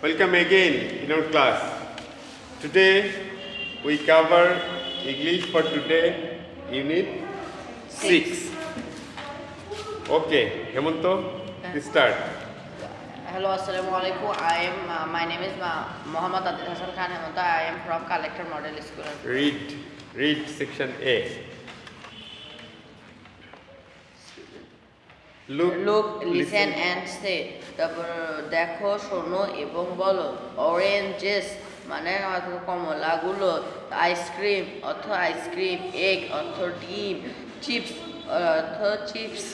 Welcome again in our class. Today we cover English for today, Unit 6. Okay, Hemanto, start. Hello, assalamu alaikum. My name is Muhammad Adil Hassan Khan Hemanta. I am from Collector Model School. Read section A. Look, listen and say. তারপর দেখো, শোনো এবং বলো। Oranges মানে কমলাগুলো, ice cream অর্থ ice cream, egg অর্থ ডিম, chips অর্থ চিপস,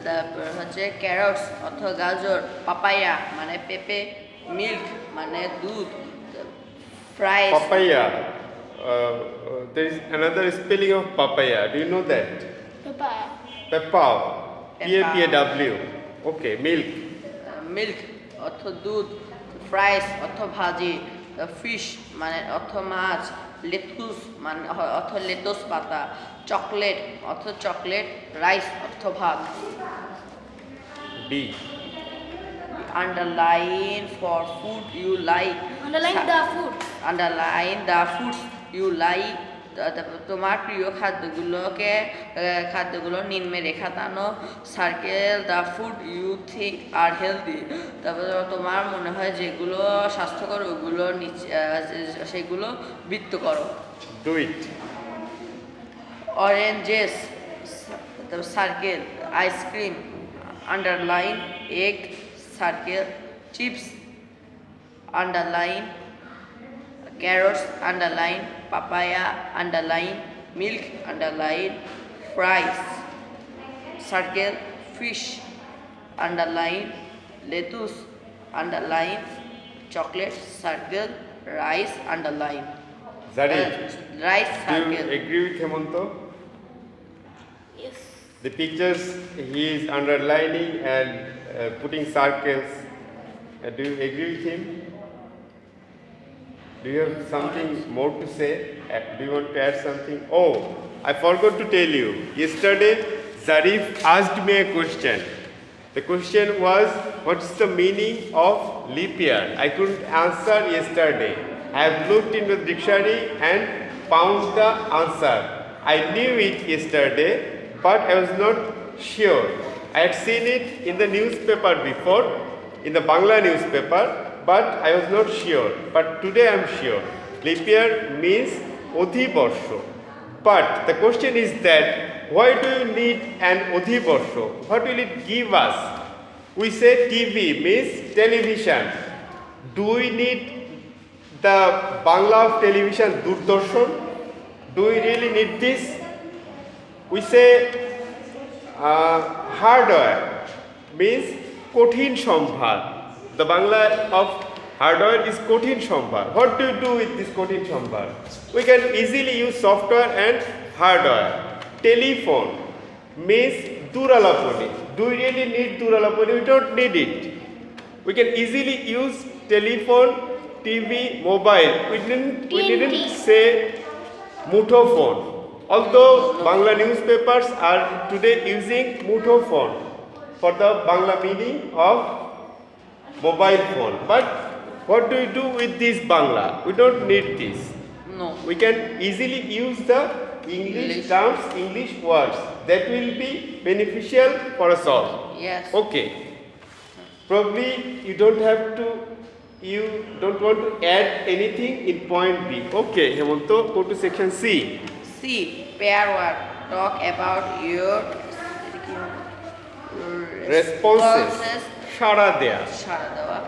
তারপর হচ্ছে ক্যারটস অর্থ গাজর, পাপায়া মানে পেঁপে, মিল্ক মানে দুধ, fries Papaya. There is another spelling of papaya. Do you know that? Papaya. Peppa. P-A-P-A-W. Okay, milk. Milk অর্থ দুধ, ফ্রাইস অর্থ ভাজি, ফিশ মানে অর্থ মাছ, লেটুস মানে অর্থ লেটুস পাতা, চকলেট অর্থ চকলেট, রাইস অর্থ ভাত। D. Underline for food you like. Underline the food. Underline the foods you like. তোমার প্রিয় খাদ্যগুলো নিম্নে রেখা টানো। Circle the food you think are healthy. তারপর তোমার মনে হয় যেগুলো স্বাস্থ্যকর ওগুলো নিচে সেগুলো বৃত্ত করো। Do it. Oranges circle, ice cream underline, egg circle, chips underline, carrots underline, papaya underline, milk underline, fries circle, fish underline, lettuce underline, chocolate circle, rice underline. Zarif, Rice do you circle. agree with Hemanto? Yes. The pictures he is underlining and putting circles. Do you agree with him? Do you have something more to say? Do you want to add something? Oh, I forgot to tell you. Yesterday, Zarif asked me a question. The question was, what's the meaning of leap year? I couldn't answer yesterday. I have looked into the dictionary and found the answer. I knew it yesterday, but I was not sure. I had seen it in the newspaper before, in the Bangla newspaper, but I was not sure. But today I am sure. Leap year means Odhiborsho. But the question is that why do you need an Odhiborsho? What will it give us? We say TV means television. Do we need the Bangla of television, Doordarshan? Do we really need this? We say hardware means Kothin Shambhar. The Bangla of hardware is Kothin Shambhar. What do you do with this Kothin Shambhar? We can easily use software and hardware. Telephone means Duralaponi. Do we really need Duralaponi? We don't need it. We can easily use telephone, TV, mobile. We didn't say Mutophone. Although Bangla newspapers are today using Mutophone for the Bangla meaning of mobile phone. But what do we do with this Bangla? We don't need this. No. We can easily use the English terms, English words. That will be beneficial for us all. Yes. Okay. Probably you don't want to add anything in point B. Okay, Hemanto, go to section C. C. Pair word. Talk about your Responses. Shara deya. সাড়া দেওয়া।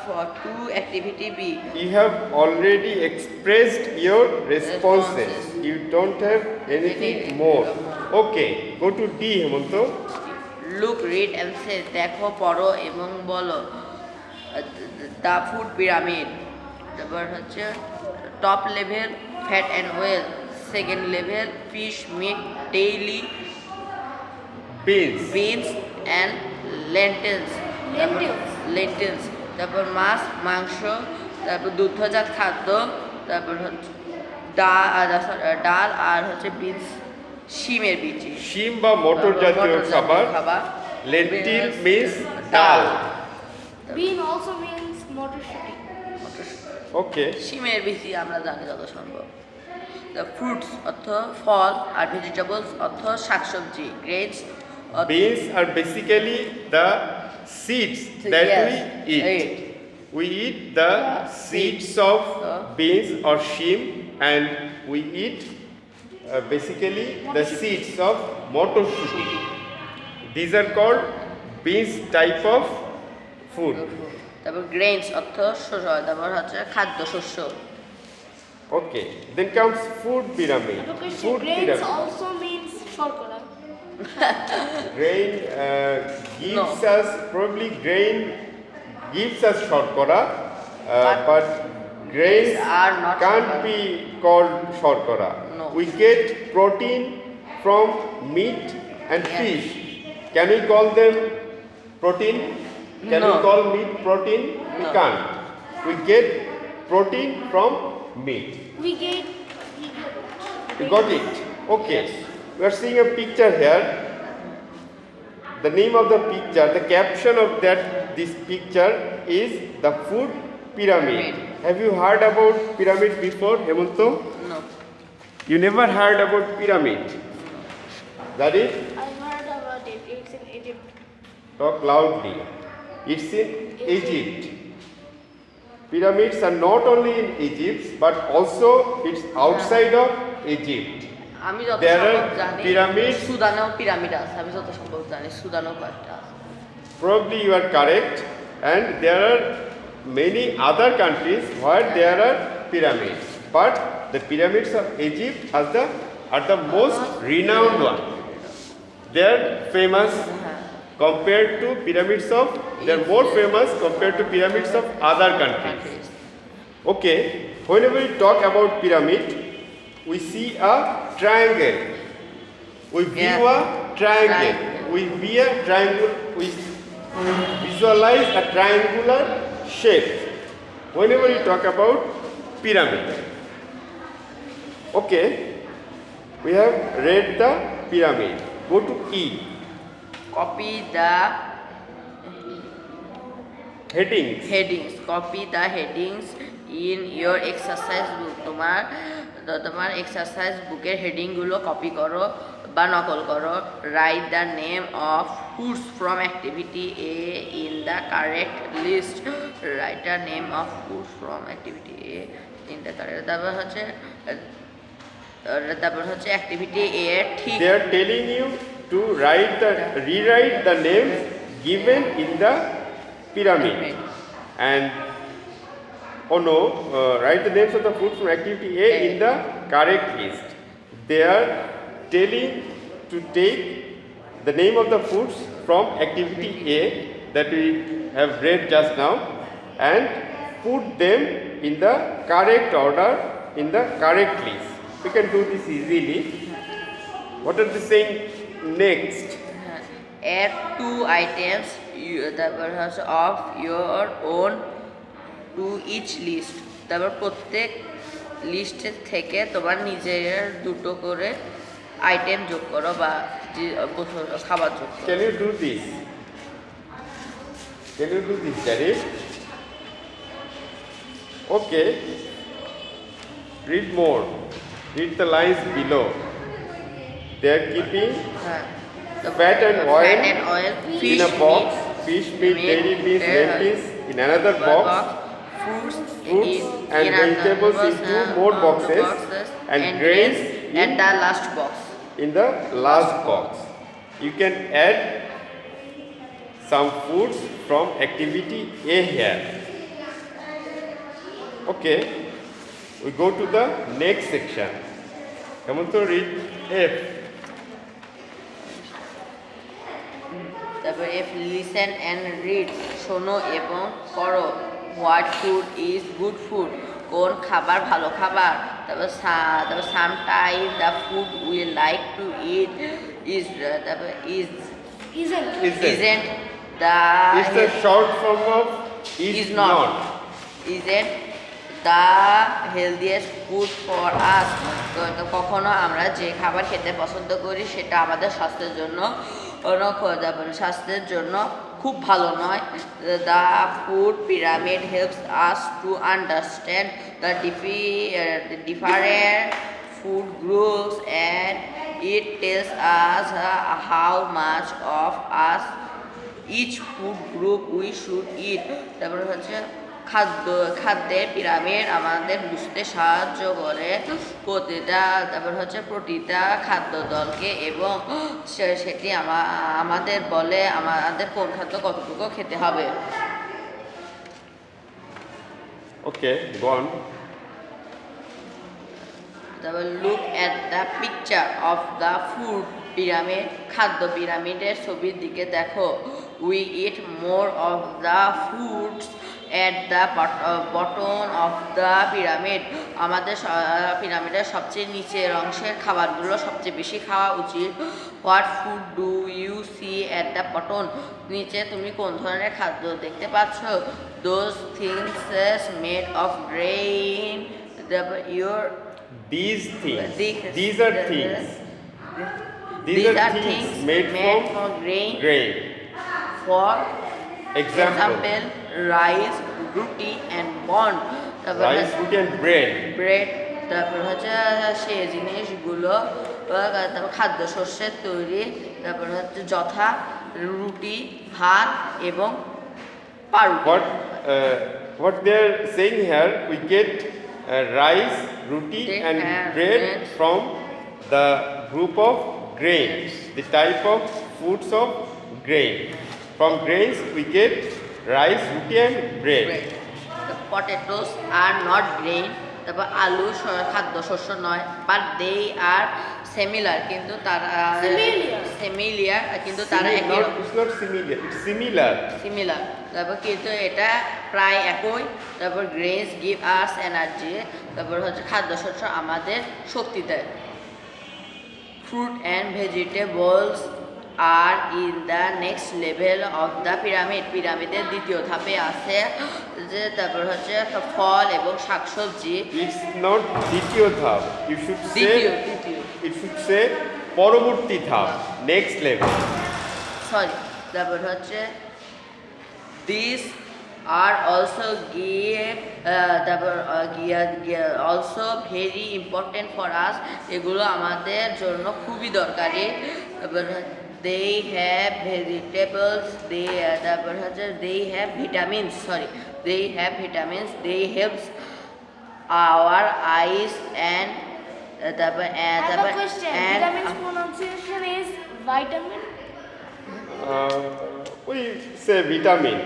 For two activity B. You have already expressed your responses. You don't have anything more. Okay, go to D, Hemanto. Look, read and say. দেখো, পড়ো এবং বলো। The food pyramid. তারপর হচ্ছে top level fat and oil, second level fish, meat, dairy beans and lentils. Lentils, তারপর মাছ, মাংস, তারপর দুগ্ধজাত খাদ্য, তারপর হচ্ছে ডাল আর হচ্ছে বিনস শিমের বীজ। শিম বা মটর জাতীয় খাবার। লেন্টিল মিন্স ডাল। Bean also means motorcycle. Okay. শিমের বেশি আমরা জানি যত সম্ভব। দ্য ফ্রুটস অর্থ ফল আর ভেজিটেবলস অর্থ শাকসবজি, grains Beans are basically the seeds that Yes, we eat. eat. We eat the seeds of beans or shim, and we eat basically the seeds of motoshuti. These are called beans type of food. তারপর grains অর্থ শস্য, তারপর হচ্ছে খাদ্যশস্য। Okay. Then comes food pyramid. Education. Food Grains pyramid. also means shortcut. Grain gives us probably grain gives us shortkora, but grains are not can't shortkara. be called shortkora. No. We get protein from meat and Yes. fish. Can we call them protein? Can we No. call meat protein? We No. can't. We get protein from meat. We get. You got it? Okay. We are seeing a picture here. The name of the picture, the caption of this picture is the food pyramid. Pyramid. Have you heard about pyramid before, Hemanto? No. You never heard about pyramid. That is, I heard about it. It's in Egypt. talk loudly. It's in Egypt. Pyramids are not only in Egypt, but also it's outside of Egypt. আমি যত There are সম্ভব জানি pyramids. সুদানেও pyramid আছে, আমি যত সম্ভব জানি সুদানেও কয়েকটা আছে। Probably you are correct, and there are many other countries where there are pyramids, but the pyramids of Egypt are the most renowned one. They are famous compared to pyramids of. They are more famous compared to pyramids of other countries. Okay, whenever we talk about pyramid, we see a triangle. We view Yeah. a triangle. Triangle. We view a triangle. We visualize a triangular shape. Whenever you talk about pyramid. Okay, we have read the pyramid. Go to E. Copy the Headings. Headings, copy the headings in your exercise book. তোমার এক্সারসাইজ বুকের হেডিংগুলো কপি করো বা নকল করো। Write the name of foods from activity A in the correct list. Write the name of foods from activity A in the correct. তারপর হচ্ছে অ্যাক্টিভিটি এ ঠিক They are telling you to rewrite the names given in the pyramid. And write the names of the foods from activity A in the correct list. They are telling to take the name of the foods from activity A that we have read just now and put them in the correct order in the correct list. We can do this easily. What are they saying next? add 2 items তারপর হচ্ছে of your own to each list। তারপর প্রত্যেক লিস্টের থেকে তোমার নিজের দুটো করে আইটেম যোগ করো বা খাবার যোগ করো। Can you do this? Can you do this, Sharif? Okay. Read more. Read the lines below. They are keeping হ্যাঁ fat and oil fat and oil, in fish a box, meat, fish meat, dairy beans, lentils in another box, fruits fruits and vegetables in 2 more boxes, and grains at the last box. in the last box. You can add some foods from activity A here. Okay, we go to the next section. Come on to read F. তারপর if listen and read, শোনো এবং পড়ো। what food is good food, কোন খাবার ভালো খাবার। তারপর sometimes the food we like to eat is তারপর Isn't. Isn't. isn't the It's the short form of is not isn't the healthiest food for us। তো কখনো আমরা যে খাবার খেতে পছন্দ করি সেটা আমাদের স্বাস্থ্যের জন্য স্বাস্থ্যের জন্য খুব ভালো নয়। The food pyramid helps us to understand the different food groups and it tells us how much of us each food group we should eat। তারপরে হচ্ছে খাদ্যের পিরামিড আমাদের বুঝতে সাহায্য করে প্রতিটা খাদ্য দলকে, এবং সেটি আমাদের বলে আমাদের কোন খাদ্য কতটুকু খেতে হবে। Okay, go on. তারপর look at the picture of the food pyramid, খাদ্য পিরামিডের ছবির দিকে দেখো। We eat more of the foods at the bottom of the pyramid, আমাদের পিরামিডের সবচেয়ে নিচের অংশের খাবারগুলো সবচেয়ে বেশি খাওয়া উচিত। What food do you see at the bottom, নিচে তুমি কোন ধরনের খাদ্য দেখতে পাচ্ছ? Those things made of grain, your These things. These are things made from grain. For Example. rice, roti and bond। Rice, roti and bread. তারপর হচ্ছে সেই জিনিসগুলো তারপর খাদ্যশস্যের তৈরি, তারপর হচ্ছে যথা রুটি, ভাত এবং পাউরুটি। What they are saying here, we get rice, roti and bread from the group of grains, the type of foods of grain. From grains we get rice, roti and bread. The potatoes are not grain, তারপর আলু খাদ্যশস্য নয়, but they are similar, কিন্তু তারা similar কিন্তু তারা একই রকম। It's not similar, it's similar. Similar, তারপর কিন্তু এটা প্রায় একই। তারপর গ্রেনস গিভ আস এনার্জি, তারপর হচ্ছে খাদ্যশস্য আমাদের শক্তি দেয়। Fruit and vegetables are in the next level of the pyramid, পিরামিডের দ্বিতীয় ধাপে আছে যে তারপর হচ্ছে ফল এবং শাকসবজি। It's not দ্বিতীয় ধাপ, you should দ্বিতীয় say it should say পরবর্তী ধাপ, next level. সরি, তারপর হচ্ছে দিস আর অলসো তারপর also very important for us, এগুলো আমাদের জন্য খুবই দরকারি। তারপর দে হ্যাভ ভেজিটেবলস, তারপর হচ্ছে they have vitamins, they helps our eyes and তারপর Vitamin's pronunciation is vitamin. We say vitamin.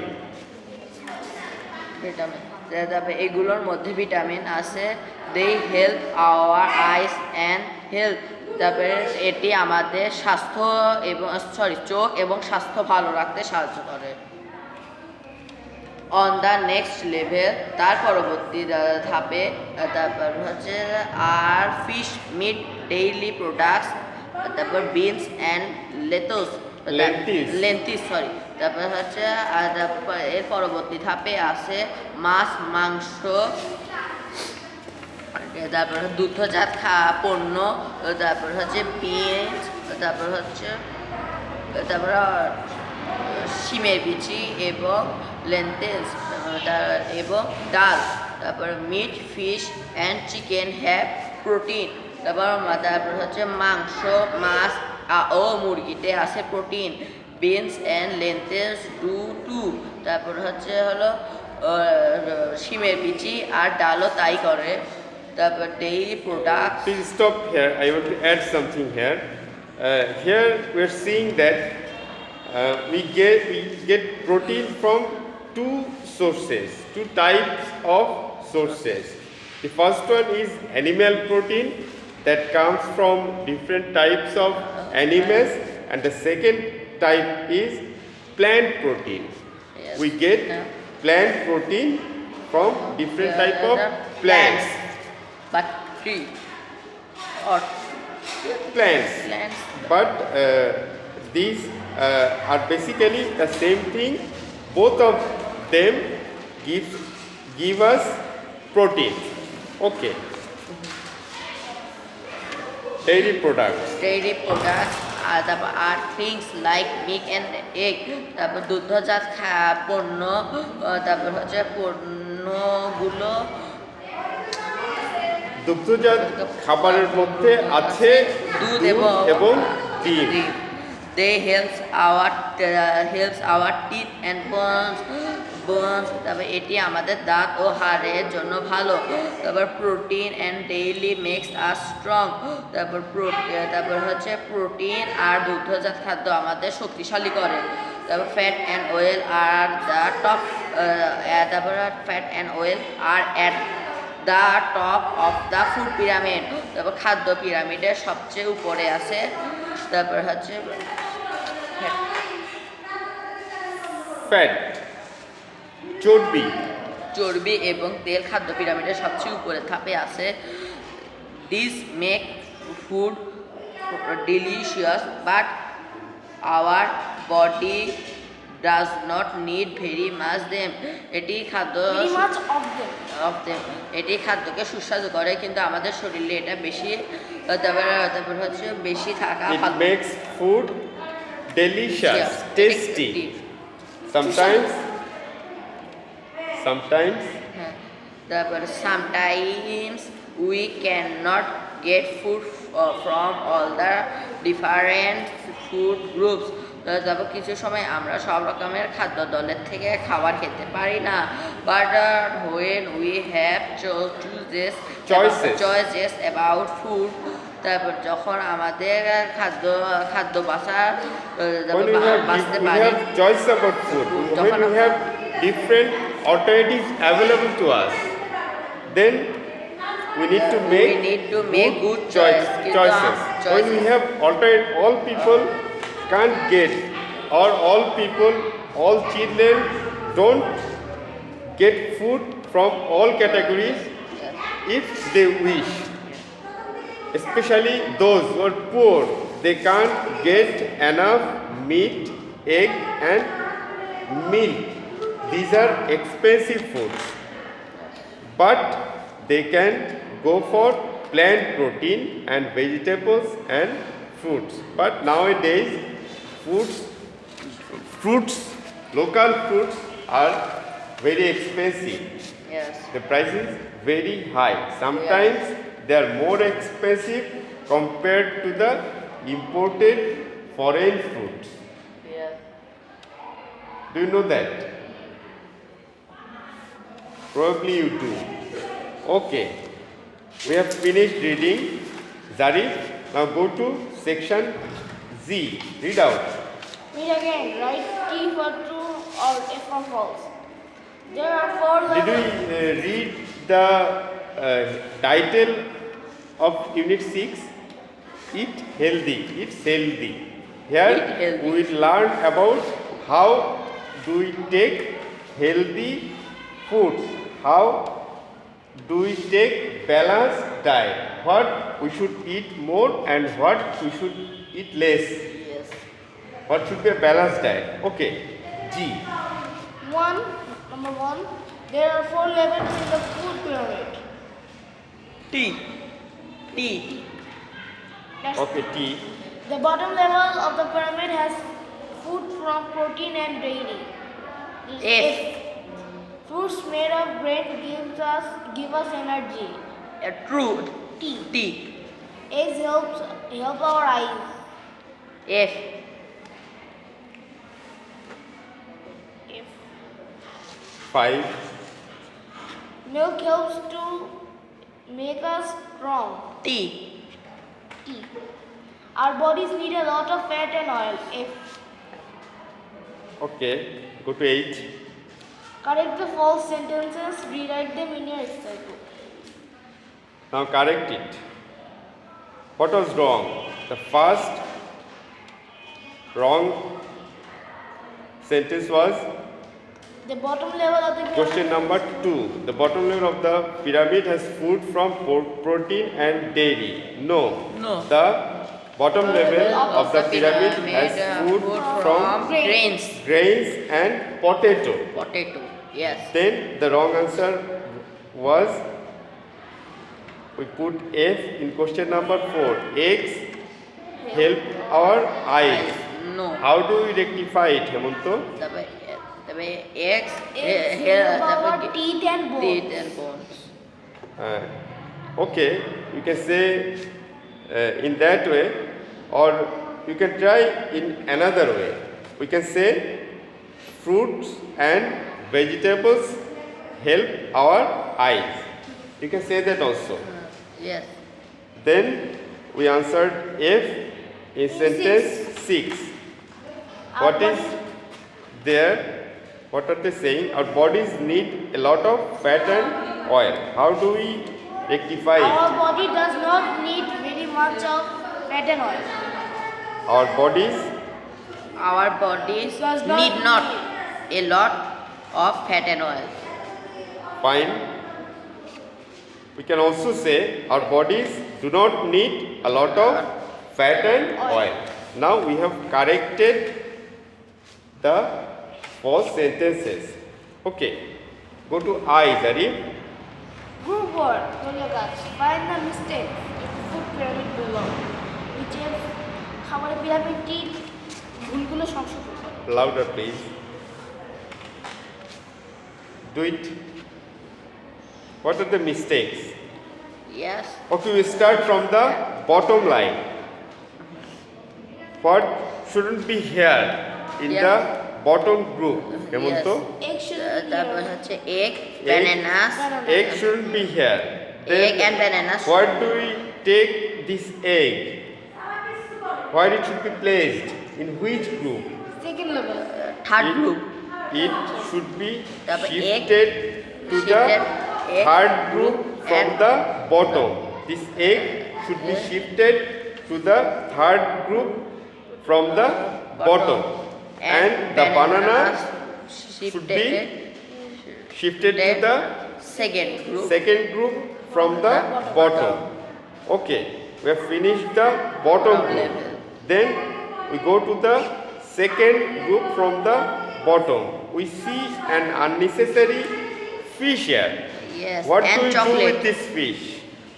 তারপরে এগুলোর মধ্যে ভিটামিন আছে। They help our eyes and health, তারপরে এটি আমাদের স্বাস্থ্য এবং চোখ এবং স্বাস্থ্য ভালো রাখতে সাহায্য করে। অন দ্য নেক্সট লেভেল, তার পরবর্তী ধাপে তারপর হচ্ছে আর ফিশ, মিট, ডেইলি প্রোডাক্টস, তারপর বিনস অ্যান্ড লেন্টিস, তারপর হচ্ছে এর পরবর্তী ধাপে আছে মাছ, মাংস, তারপর দুগ্ধজাত পণ্য, তারপর হচ্ছে বিনস, তারপর শিমের বিচি এবং লেন্টেলস এবং ডাল। তারপর meat, fish and chicken have protein, তারপর হচ্ছে মাংস, মাছ ও মুরগিতে আছে প্রোটিন। Beans and lentils do too, তারপর হচ্ছে হলো শিমের বিচি আর ডালও তাই করে। তারপর daily product. Please stop here. I want to add something here. Here we are seeing that we get protein from two sources, two types of sources. The first one is animal protein that comes from different types of animals, and the second type is plant protein. Yes. We get plant protein from different type of plants. But tree or Plants. plants. But these are basically the same thing. Both of them give us protein. Okay. Dairy products. Dairy products তারপর আর things like milk and egg, তারপর দুগ্ধজাত পণ্য, তারপর হচ্ছে পণ্যগুলো দুগ্ধজাত খাবারের মধ্যে আছে দুধ দুধ এবং ডিম। They helps our teeth and bones, তারপর এটি আমাদের দাঁত ও হাড়ের জন্য ভালো। তারপর protein and dairy makes us strong, তারপর হচ্ছে প্রোটিন আর দুগ্ধজাত খাদ্য আমাদের শক্তিশালী করে। তারপর fat and oil are the top, তারপর fat and oil are at the top of the food pyramid, তারপর খাদ্য পিরামিডের সবচেয়ে উপরে আছে। তারপর হচ্ছে ফ্যাট চর্বি, চর্বি এবং তেল খাদ্য পিরামিডের সবচেয়ে উপরে ধাপে আছে। This make food delicious but our body does not need very much them, এটি খাদ্য Very much of them. Of them, এটি খাদ্যকে সুস্বাদু করে কিন্তু আমাদের শরীরে এটা বেশি, তারপর হচ্ছে বেশি থাকা it makes food delicious, tasty. sometimes হ্যাঁ, তারপর sometimes we can not get food from all the different food groups, তারপর কিছু সময় আমরা সব রকমের খাদ্য দলের থেকে খাবার খেতে পারি না। But when we have choices about food, তারপর যখন আমাদের খাদ্য when বাঁচতে we পারি, have choice about food, when we have different alternatives available to us, then we need to make good choices. choices. When we have alternate, all people can't get, or all children don't get food from all categories if they wish. Especially those who are poor, they can't get enough meat, egg and milk. These are expensive foods, but they can go for plant protein and vegetables and fruits. But nowadays fruits, local fruits are very expensive. yes. The price is very high. Sometimes they are more expensive compared to the imported foreign fruits. Yes. Do you know that? Probably you do. Okay. We have finished reading Zarif. Now go to section Z. Read out. Read again. Write T for true or F for false. There are 4 Did we levels. read the title of Unit 6? Eat healthy. It's healthy. Here Eat healthy. we learn about how do we take healthy foods. How do we take balanced diet? What we should eat more and what we should eat less. Yes. What should be a balanced diet? Okay. G. Number 1. There are 4 levels in the food pyramid. T. That's Okay. T. The bottom level of the pyramid has food from protein and dairy. F. Fruits made of grain give us energy. True. T. Eggs help our eyes. F. If 5. milk helps to make us strong. T. T. Our bodies need a lot of fat and oil. If Okay. Go to 8. correct the false sentences, rewrite them in your exercise book. Now correct it. What was wrong? The first wrong sentence was The bottom level of the question number 2. The bottom layer of the pyramid has food from protein and dairy. No. No. The bottom level of the pyramid has food from grains. grains and potato. Potato. Yes. Then the wrong answer was, we put F in question number 4. Eggs help our eyes. No. How do we rectify it, Hemanto? তবে eggs help our teeth and bones. teeth and bones. Okay, you can say in that way, or you can try in another way. We can say fruits and vegetables help our eyes. You can say that also. Yes. Then we answered F in sentence 6. What is there? What are they saying? Our bodies need a lot of fat and oil. How do we rectify Our it? body does not need very much of fat and oil. Our bodies Our bodies Does not need not a lot of fat and oil. fine. We can also say our bodies do not need a lot of fat and oil. Now we have corrected the false sentences. Okay, go to I, Zarif. Group work, Goliogas. Find the mistake in the food pyramid below. নিচের খাবারের পিরামিডটির ভুলগুলো সংশোধন করো। Louder, please. Do it. What are the mistakes? Yes. Okay, we start from the bottom line. What shouldn't be here in Yeah. the bottom group? Hemanto? Egg shouldn't be তারপর here. হচ্ছে egg, bananas, Egg shouldn't be here. egg and bananas. Where do we take this egg? Where it should be placed? In which group? Second level. Third It- group. It should be তারপর egg, shifted to the shifted egg third group from and- the bottom. This egg should be shifted to the third group from the bottom. And the banana shifted be shifted to the second group. second group from the bottom. Okay, we have finished the bottom Top group. level. Then we go to the second group from the bottom. We see an unnecessary fish here. Yes. What and do we do chocolate. with this fish?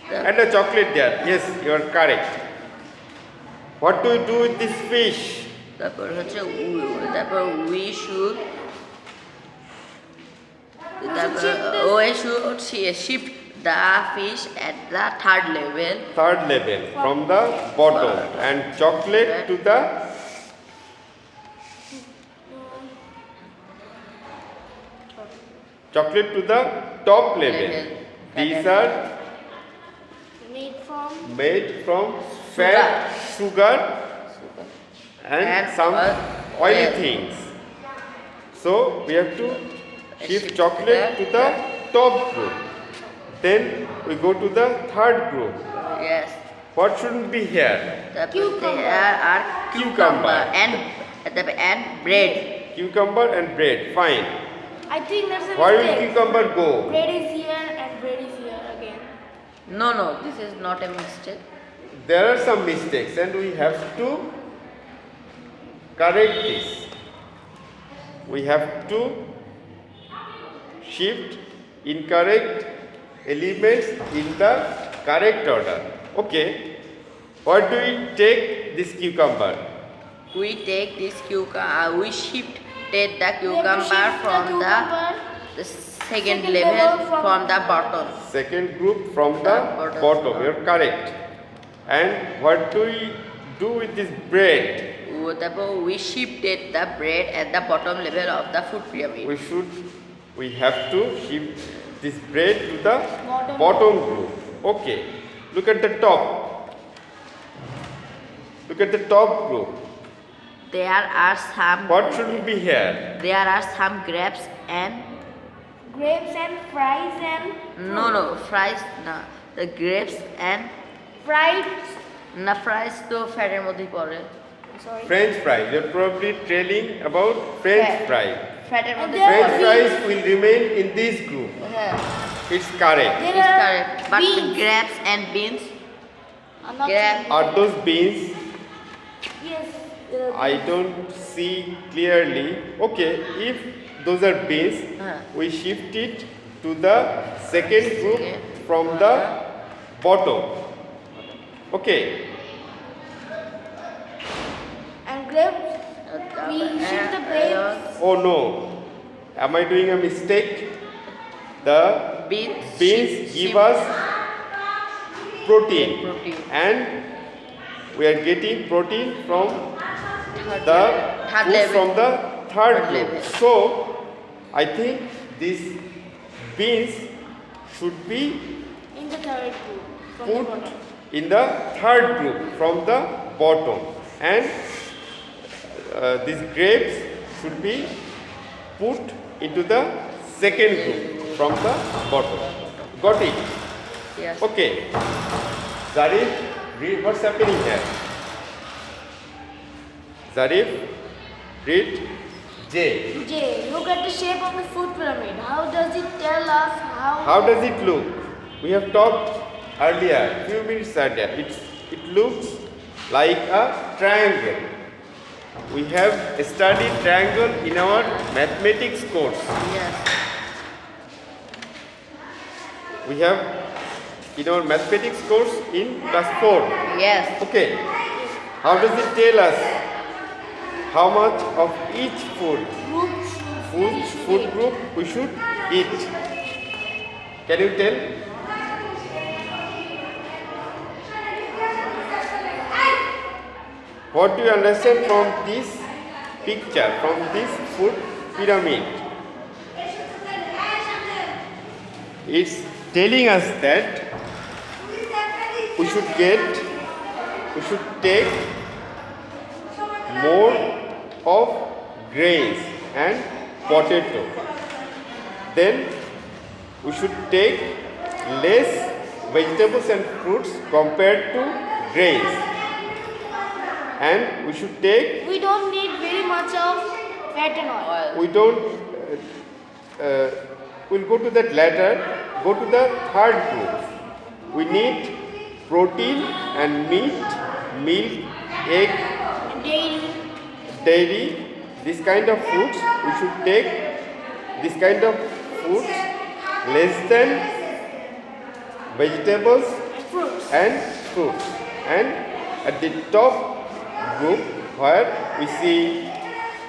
The- And a chocolate there. Yes, you are correct. What do we do with this fish? তারপর হচ্ছে তারপর we should shift the fish at the third level. Third level from the bottom and chocolate to the chocolate to the top level. Level. These are Made from made from fat, sugar, and And some oily oil. things. So we have to shift Shift chocolate to the top group. Then we go to the third group. Yes. What shouldn't be here? তারপর Cucumber. there are Cucumber. and bread. Cucumber and bread. Fine. I think that's a Where will mistake. cucumber go? Bread is here and bread is here again. No, this is not a mistake. There are some mistakes and we have to correct this. We have to shift incorrect elements in the correct order. Okay. What do we take this cucumber? We take this cucumber. We shifted the We have to cucumber shift from the cucumber the second second level level from the bottom. Second group from the Bottom. bottom. You are correct. And what do we do with this bread? তারপর we shifted the bread at the bottom level of the food pyramid. We have to shift this bread to the Bottom. bottom group. Okay. Look at the top. Look at the top group. There are some. What should be here? There are some grapes and grapes and fries and no fries. No, the grapes and fried. না fries তো ফ্যাটের মধ্যেই পড়ে। Sorry. French fries. You're probably telling about French Fat. fries. ফ্যাটের মধ্যে there French are fries will remain in this group. হ্যাঁ, It's correct. There it's are correct. But beans. grapes and beans, I'm not Grab- sure. Are those beans? Yes. there are I don't see clearly. Okay, if those are beans, we shift it to the second group Second. from the bottom. Okay. grapes. We ship the grapes. Oh no, am I doing a mistake? The beans beans give sheep, us protein, protein. and we are getting protein from Third the level. Third food level. from the third Third group. level. So I think these beans should be In the third group. From the put bottom. in the third group from the bottom, and these grapes should be put into the second group from the bottom. Got it? Yes. Okay. Zarif, read what's happening here. Zarif, read J. J. Look at the shape of the food pyramid. How does it tell us How does it look? We have talked earlier, few minutes earlier. It looks like a triangle. We have studied triangle in our mathematics course. Yes. We have in our mathematics course in class 4. Yes. Okay. How does it tell us how much of each food group we should eat? Can you tell? What do you understand from this picture, from this food pyramid? It's telling us that we should take more of grains and potato. Then we should take less vegetables and fruits compared to grains. And we should take, We don't need very much of fat and oil. Oil. we don't, we'll go to that later, go to the third group. We need protein and meat, milk, egg, dairy, this kind of foods. We should take this kind of foods less than vegetables Fruits. and fruits. And at the top group where we see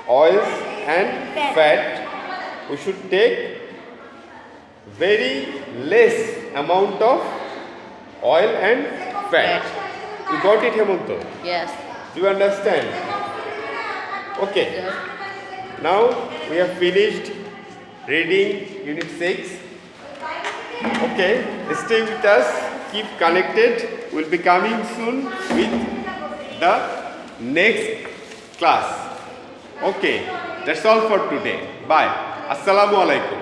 oils and fat, we should take very less amount of oil and fat. You got it, Hemanto? Yes. Do you understand? Okay. Yes. Now we have finished reading Unit 6. Okay, stay with us, keep connected. We'll be coming soon with the next class. Okay, that's all for today. Bye. Assalamu alaikum.